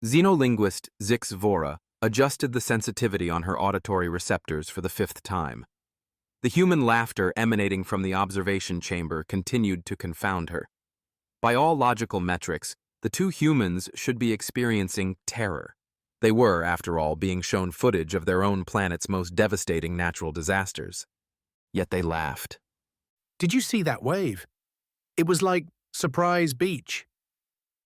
Xenolinguist Zix Vora adjusted the sensitivity on her auditory receptors for the fifth time. The human laughter emanating from the observation chamber continued to confound her. By all logical metrics, the two humans should be experiencing terror. They were, after all, being shown footage of their own planet's most devastating natural disasters. Yet they laughed. Did you see that wave? It was like Surprise Beach.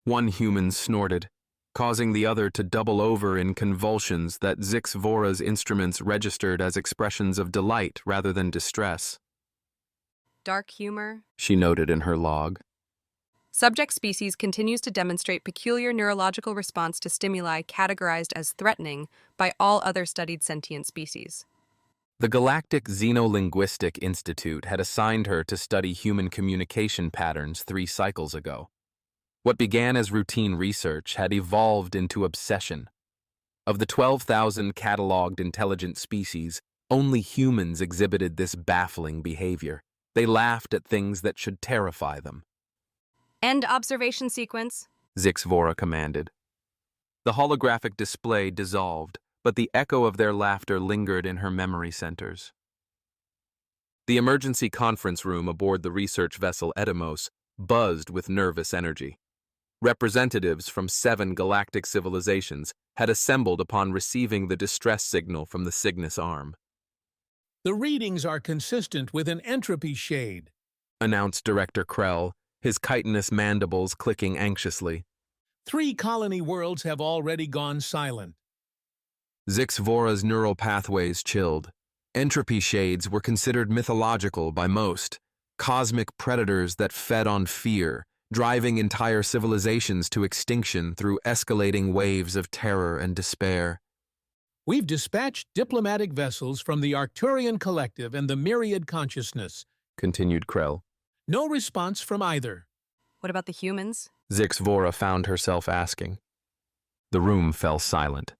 One human snorted, causing the other to double over in convulsions that Zix Vora's instruments registered as expressions of delight rather than distress. Dark humor, She noted in her log. Subject species continues to demonstrate peculiar neurological response to stimuli categorized as threatening by all other studied sentient species. The Galactic Xenolinguistic Institute had assigned her to study human communication patterns 3 cycles ago. What began as routine research had evolved into obsession. Of the 12,000 cataloged intelligent species, only humans exhibited this baffling behavior. They laughed at things that should terrify them. End observation sequence. Zix Vora commanded. The holographic display dissolved, but the echo of their laughter lingered in her memory centers. The emergency conference room aboard the research vessel Edimos buzzed with nervous energy. Representatives from 7 galactic civilizations had assembled upon receiving the distress signal from the Cygnus arm. The readings are consistent with an entropy shade, Announced Director Krell, his chitinous mandibles clicking anxiously. 3 colony worlds have already gone silent. Zix Vora's neural pathways chilled. Entropy shades were considered mythological by most, cosmic predators that fed on fear, driving entire civilizations to extinction through escalating waves of terror and despair. We've dispatched diplomatic vessels from the Arcturian Collective and the Myriad Consciousness. Continued Krell. No response from either. What about the humans? Zix Vora found herself asking. The room fell silent.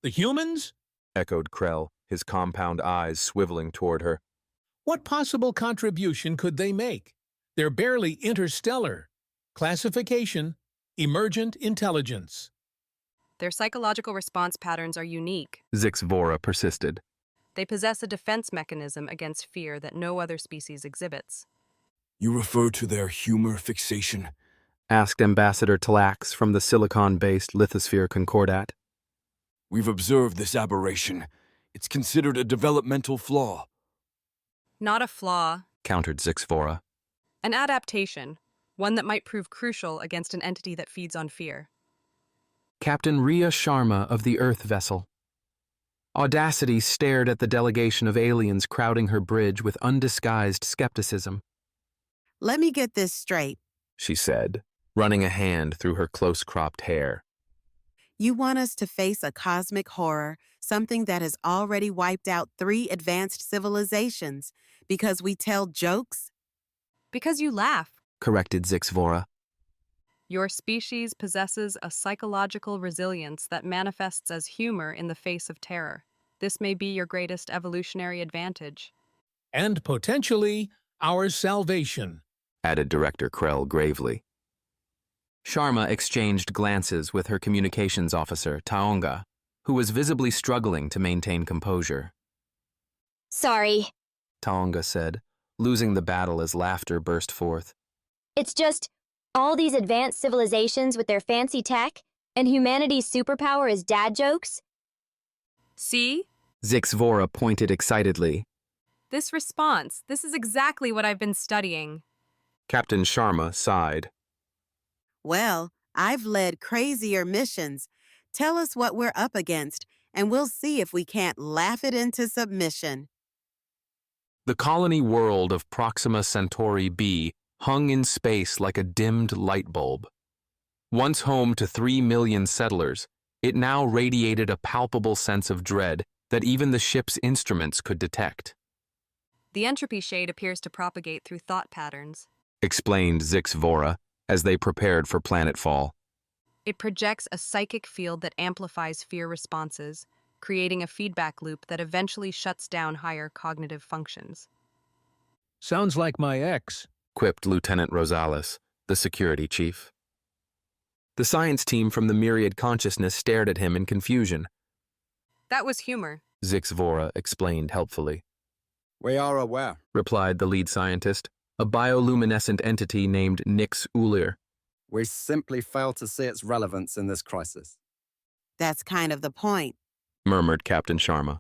The humans? Echoed Krell, his compound eyes swiveling toward her. What possible contribution could they make? They're barely interstellar. Classification, emergent intelligence. Their psychological response patterns are unique. Zix Vora persisted. They possess a defense mechanism against fear that no other species exhibits. You refer to their humor fixation? Asked Ambassador Talax from the silicon-based lithosphere Concordat. We've observed this aberration. It's considered a developmental flaw. Not a flaw, Countered Zix Vora. an adaptation, one that might prove crucial against an entity that feeds on fear. Captain Rhea Sharma of the Earth vessel. Audacity stared at the delegation of aliens crowding her bridge with undisguised skepticism. Let me get this straight. She said, running a hand through her close-cropped hair. You want us to face a cosmic horror, something that has already wiped out 3 advanced civilizations, because we tell jokes? Because you laugh. Corrected Zix Vora. Your species possesses a psychological resilience that manifests as humor in the face of terror. This may be your greatest evolutionary advantage. And potentially, our salvation. Added Director Krell gravely. Sharma exchanged glances with her communications officer, Taonga, who was visibly struggling to maintain composure. Sorry. Taonga said, losing the battle as laughter burst forth. It's just all these advanced civilizations with their fancy tech, and humanity's superpower is dad jokes? See? Zix Vora pointed excitedly. This response, this is exactly what I've been studying. Captain Sharma sighed. Well, I've led crazier missions. Tell us what we're up against, and we'll see if we can't laugh it into submission. The colony world of Proxima Centauri b hung in space like a dimmed light bulb. Once home to 3 million settlers, it now radiated a palpable sense of dread that even the ship's instruments could detect. The entropy shade appears to propagate through thought patterns. Explained Zix Vora as they prepared for planetfall. It projects a psychic field that amplifies fear responses, creating a feedback loop that eventually shuts down higher cognitive functions. Sounds like my ex. Quipped Lieutenant Rosales, the security chief. The science team from the Myriad Consciousness stared at him in confusion. That was humor. Zix Vora explained helpfully. We are aware, Replied the lead scientist, a bioluminescent entity named Nix Ulir. we simply fail to see its relevance in this crisis. That's kind of the point. Murmured Captain Sharma.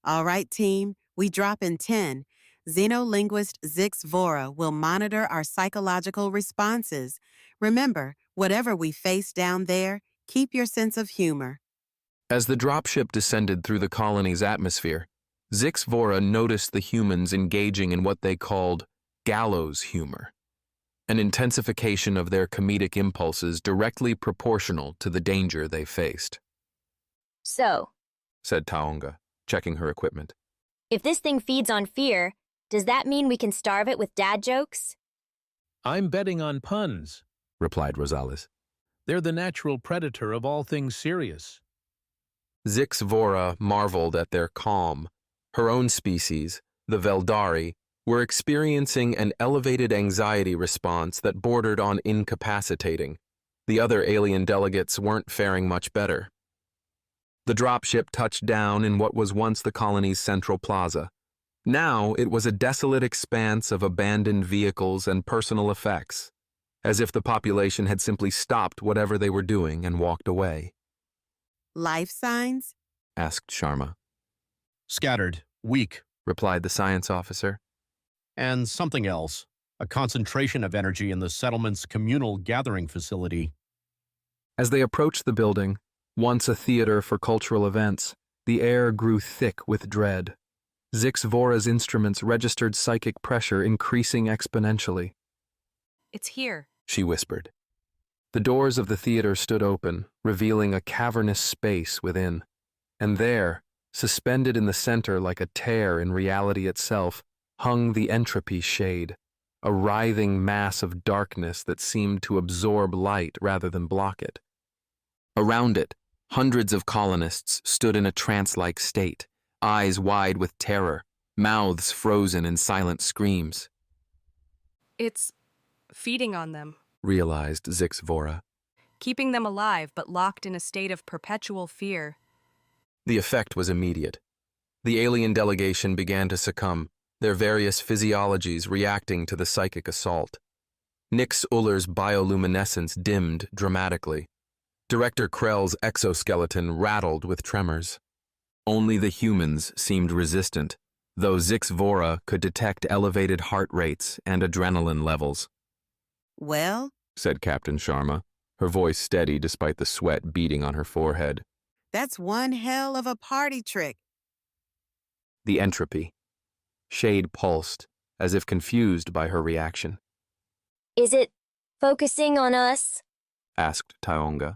All right, team, we drop in 10. Xenolinguist Zix Vora will monitor our psychological responses. Remember, whatever we face down there, keep your sense of humor. As the dropship descended through the colony's atmosphere, Zix Vora noticed the humans engaging in what they called gallows humor, an intensification of their comedic impulses directly proportional to the danger they faced. So, Said Taonga, checking her equipment. if this thing feeds on fear, does that mean we can starve it with dad jokes? I'm betting on puns. Replied Rosales. They're the natural predator of all things serious. Zix Vora marveled at their calm. Her own species, the Veldari, were experiencing an elevated anxiety response that bordered on incapacitating. The other alien delegates weren't faring much better. The dropship touched down in what was once the colony's central plaza. Now it was a desolate expanse of abandoned vehicles and personal effects, as if the population had simply stopped whatever they were doing and walked away. Life signs? Asked Sharma. Scattered, weak, Replied the science officer. and something else. A concentration of energy in the settlement's communal gathering facility. As they approached the building, once a theater for cultural events, the air grew thick with dread. Zix Vora's instruments registered psychic pressure increasing exponentially. It's here. She whispered. The doors of the theater stood open, revealing a cavernous space within. And there, suspended in the center like a tear in reality itself, hung the entropy shade, a writhing mass of darkness that seemed to absorb light rather than block it. Around it, hundreds of colonists stood in a trance-like state, eyes wide with terror, mouths frozen in silent screams. It's feeding on them, Realized Zix Vora. keeping them alive but locked in a state of perpetual fear. The effect was immediate. The alien delegation began to succumb, their various physiologies reacting to the psychic assault. Nix Uller's bioluminescence dimmed dramatically. Director Krell's exoskeleton rattled with tremors. Only the humans seemed resistant, though Zix Vora could detect elevated heart rates and adrenaline levels. Well, Said Captain Sharma, her voice steady despite the sweat beading on her forehead. that's one hell of a party trick. The entropy. Shade pulsed, as if confused by her reaction. Is it focusing on us? Asked Taonga.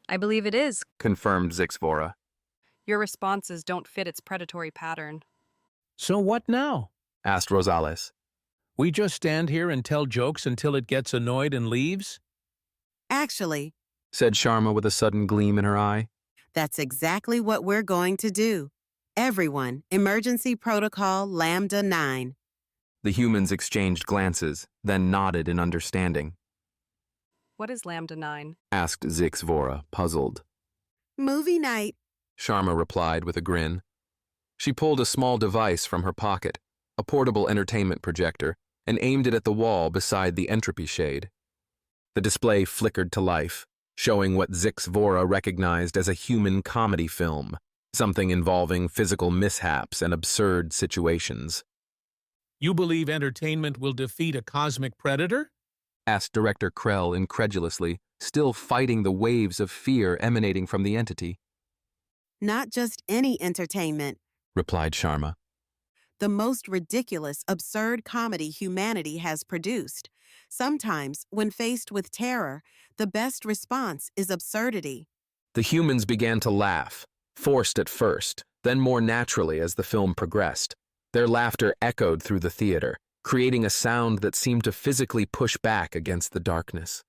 I believe it is. Confirmed Zix Vora. Your responses don't fit its predatory pattern. So what now? Asked Rosales. We just stand here and tell jokes until it gets annoyed and leaves? Actually, Said Sharma with a sudden gleam in her eye. that's exactly what we're going to do. Everyone, Emergency Protocol Lambda 9. The humans exchanged glances, then nodded in understanding. What is Lambda 9? Asked Zix Vora, puzzled. Movie night. Sharma replied with a grin. She pulled a small device from her pocket, a portable entertainment projector, and aimed it at the wall beside the entropy shade. The display flickered to life, showing what Zix Vora recognized as a human comedy film, something involving physical mishaps and absurd situations. You believe entertainment will defeat a cosmic predator? Asked Director Krell incredulously, still fighting the waves of fear emanating from the entity. Not just any entertainment. Replied Sharma. The most ridiculous, absurd comedy humanity has produced. Sometimes, when faced with terror, the best response is absurdity. The humans began to laugh, forced at first, then more naturally as the film progressed. Their laughter echoed through the theater, creating a sound that seemed to physically push back against the darkness.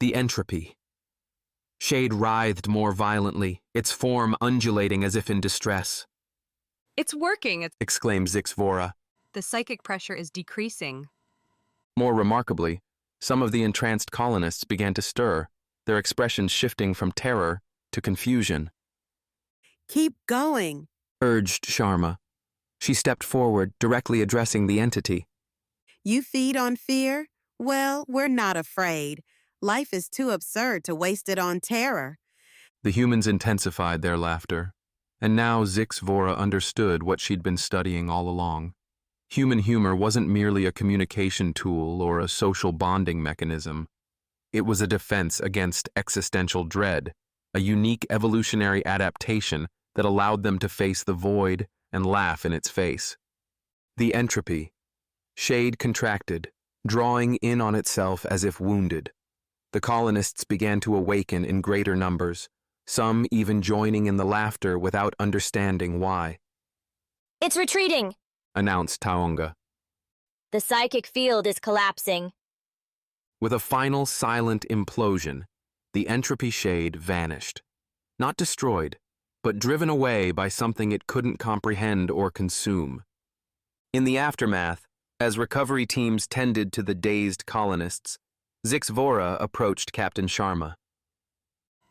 The entropy. Shade writhed more violently, its form undulating as if in distress. It's working! Exclaimed Zix Vora. The psychic pressure is decreasing. More remarkably, Some of the entranced colonists began to stir, their expressions shifting from terror to confusion. Keep going. Urged Sharma. She stepped forward, directly addressing the entity. You feed on fear? Well, we're not afraid. Life is too absurd to waste it on terror. The humans intensified their laughter, and now Zix Vora understood what she'd been studying all along. Human humor wasn't merely a communication tool or a social bonding mechanism. It was a defense against existential dread, a unique evolutionary adaptation that allowed them to face the void and laugh in its face. The entropy. Shade contracted, drawing in on itself as if wounded. The colonists began to awaken in greater numbers, some even joining in the laughter without understanding why. It's retreating. Announced Taonga. The psychic field is collapsing. With a final silent implosion, the entropy shade vanished. Not destroyed, but driven away by something it couldn't comprehend or consume. In the aftermath, as recovery teams tended to the dazed colonists, Zix Vora approached Captain Sharma.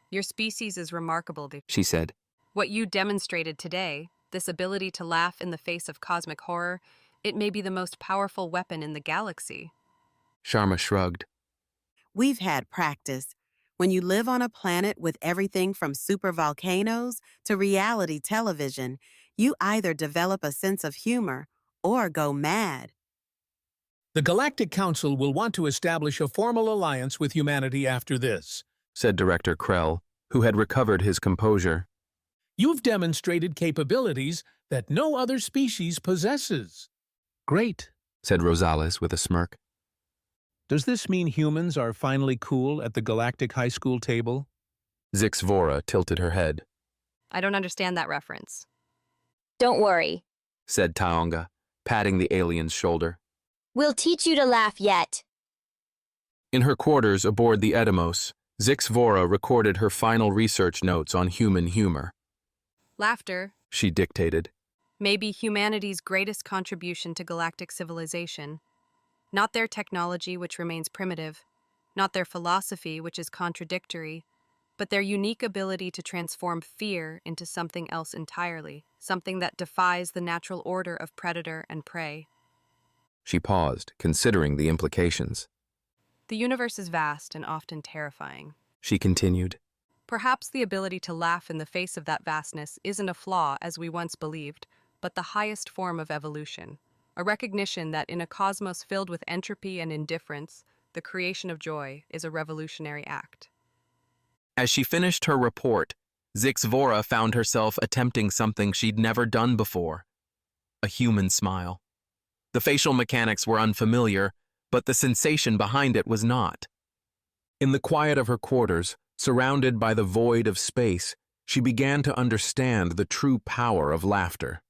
Your species is remarkable, She said. What you demonstrated today, this ability to laugh in the face of cosmic horror, it may be the most powerful weapon in the galaxy. Sharma shrugged. We've had practice. When you live on a planet with everything from supervolcanoes to reality television, you either develop a sense of humor or go mad. The Galactic Council will want to establish a formal alliance with humanity after this, Said Director Krell, who had recovered his composure. You've demonstrated capabilities that no other species possesses. Great. Said Rosales with a smirk. Does this mean humans are finally cool at the Galactic High School table? Zix Vora tilted her head. I don't understand that reference. Don't worry. Said Taonga, patting the alien's shoulder. We'll teach you to laugh yet. In her quarters aboard the Edimos, Zix Vora recorded her final research notes on human humor. Laughter, She dictated. may be humanity's greatest contribution to galactic civilization. Not their technology, which remains primitive, not their philosophy, which is contradictory, but their unique ability to transform fear into something else entirely, something that defies the natural order of predator and prey. She paused, considering the implications. The universe is vast and often terrifying. She continued. Perhaps the ability to laugh in the face of that vastness isn't a flaw, as we once believed, but the highest form of evolution. A recognition that in a cosmos filled with entropy and indifference, the creation of joy is a revolutionary act. As she finished her report, Zix Vora found herself attempting something she'd never done before. A human smile. The facial mechanics were unfamiliar, but the sensation behind it was not. In the quiet of her quarters, surrounded by the void of space, she began to understand the true power of laughter.